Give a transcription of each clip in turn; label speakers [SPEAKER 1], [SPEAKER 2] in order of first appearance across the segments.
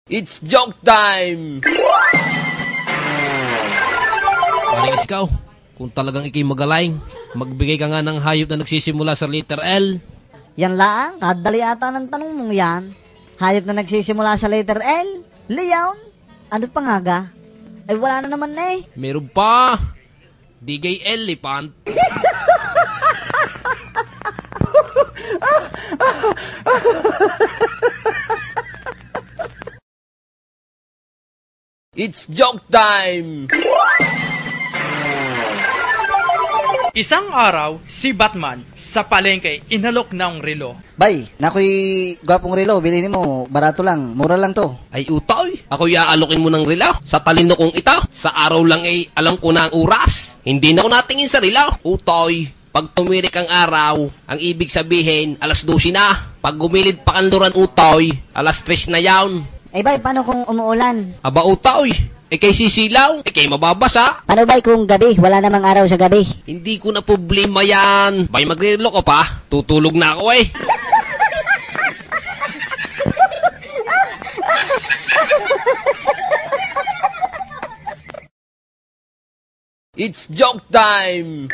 [SPEAKER 1] It's joke time! Paring ikaw, kung talagang ikay magaling, magbigay ka nga ng hayop na nagsisimula sa letter L.
[SPEAKER 2] Yan lang, kadali ata ng tanong mong yan. Hayop na nagsisimula sa letter L? Leon? Ano pa nga ga? Ay wala na naman eh.
[SPEAKER 1] Meron pa. Digay elephant. It's joke time!
[SPEAKER 3] Isang araw, si Batman sa palengke inalok ng relo.
[SPEAKER 2] Bay, nakoy gwapong relo, bilhin mo, barato lang, mura lang to.
[SPEAKER 1] Ay utoy, ako iaalokin mo ng relo. Sa talino kong ito, sa araw lang ay alam ko na ang oras. Hindi na ako natingin sa relo. Utoy, pag tumirik ang araw, ang ibig sabihin, alas 12 na. Pag gumilid pa kanluran utoy, alas 3 na yawn.
[SPEAKER 2] Eh bay, paano kung umuulan?
[SPEAKER 1] Aba utoy, kay sisilaw, kay mababasa.
[SPEAKER 2] Paano bay kung gabi, wala namang araw sa gabi?
[SPEAKER 1] Hindi ko na problema yan. Bay, magre-relo ko pa. Tutulog na ako eh. It's joke time!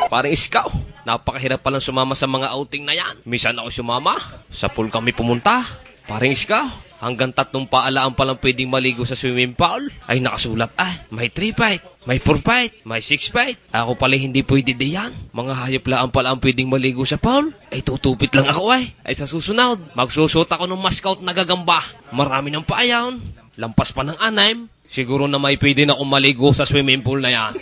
[SPEAKER 1] Parang iskaw, napakahirap palang sumama sa mga outing na yan. Minsan ako sumama, sa pool kami pumunta. Parang iskaw, hanggang 3 paalaan palang pwedeng maligo sa swimming pool. Ay nakasulat may 3 feet, may 4 feet, may 6 feet. Ako pala hindi pwede diyan. Mga hayop laan pala ang pwedeng maligo sa pool. Ay tutupit lang ako ay. Ay sa susunod, magsusot ako ng mascot na gagamba. Marami ng paayaw. Lampas pa ng 6. Siguro na may pwede na akong maligo sa swimming pool na yan.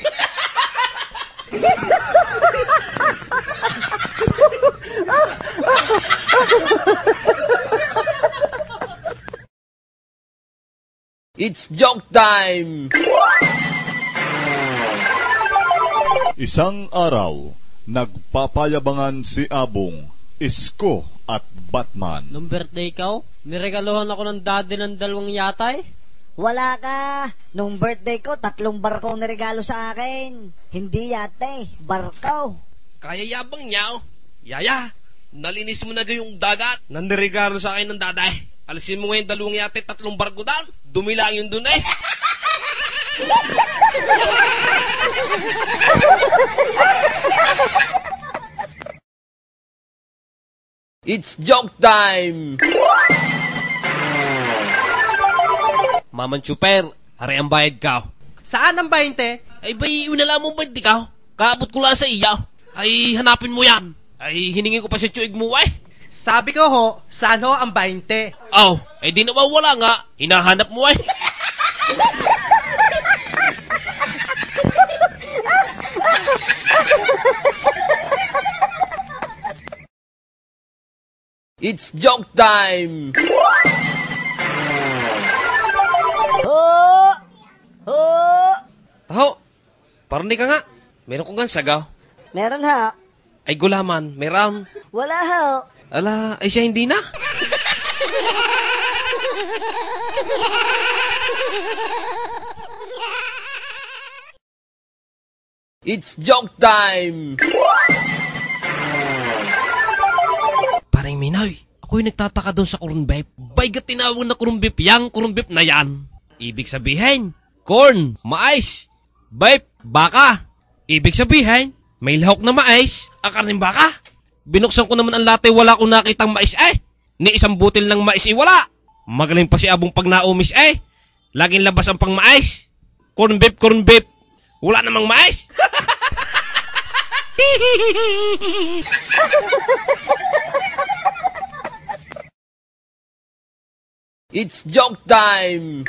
[SPEAKER 1] It's joke time!
[SPEAKER 4] Isang araw, nagpapayabangan si Abong, Isko at Batman.
[SPEAKER 5] Nung birthday ko, niregaluhan ako ng daddy ng 2 yatay.
[SPEAKER 2] Wala ka. Nung birthday ko, 3 barko niregalo sa akin. Hindi yate, barko.
[SPEAKER 1] Kaya yabang niya, Yaya, nalinis mo na yung dagat. Nandiregalo sa akin ng daday. Alisin mo ngayon 2 yate, 3 barko down. Dumilang yun dun eh. It's joke time! Maman Chuper, hari ang bayad ka.
[SPEAKER 5] Saan ang 20?
[SPEAKER 1] Ay bay, unala mo ba di ka? Kaabot ko lang sa iya. Ay hanapin mo yan. Ay hiningin ko pa sa tsuig mo eh.
[SPEAKER 5] Sabi ko ho, saan ho ang 20?
[SPEAKER 1] Oh, eh di nawawala nga. Hinahanap mo eh. It's joke time!
[SPEAKER 2] Oh! Oh!
[SPEAKER 1] Taho, parang di ka nga. Meron kong sagaw.
[SPEAKER 2] Meron ha.
[SPEAKER 1] Ay gulaman, meron.
[SPEAKER 2] Wala ha.
[SPEAKER 1] Ala, ay siya hindi na. It's joke time! Parang Minaw, ako'y nagtataka doon sa corn beef. Baygat tinawag na corn beef, yang corn beef na yan. Ibig sabihin, corn, mais, beef, baka. Ibig sabihin, may lahok na mais, ang karning baka. Binuksan ko naman ang latte, wala akong nakitang mais eh. Ni isang butil ng mais wala. Magaling pa si Abong pag naumis eh. Laging labas ang pang mais. Corn beef. Wala namang mais. It's joke time!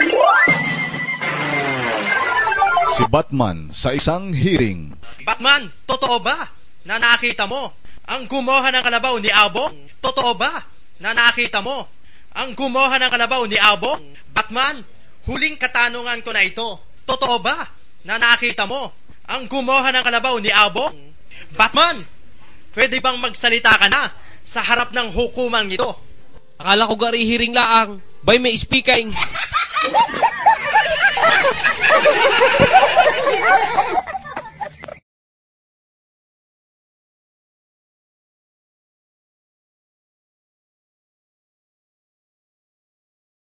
[SPEAKER 4] Si Batman sa isang hearing.
[SPEAKER 3] Batman, totoo ba na nakita mo ang kumuha ng kalabaw ni Abong? Totoo ba na nakita mo ang kumuha ng kalabaw ni Abong? Batman, huling katanungan ko na ito. Totoo ba na nakita mo ang kumuha ng kalabaw ni Abong? Batman, pwede bang magsalita ka na sa harap ng hukuman ito?
[SPEAKER 1] Akala ko gari hiring laang. Bay may speaking.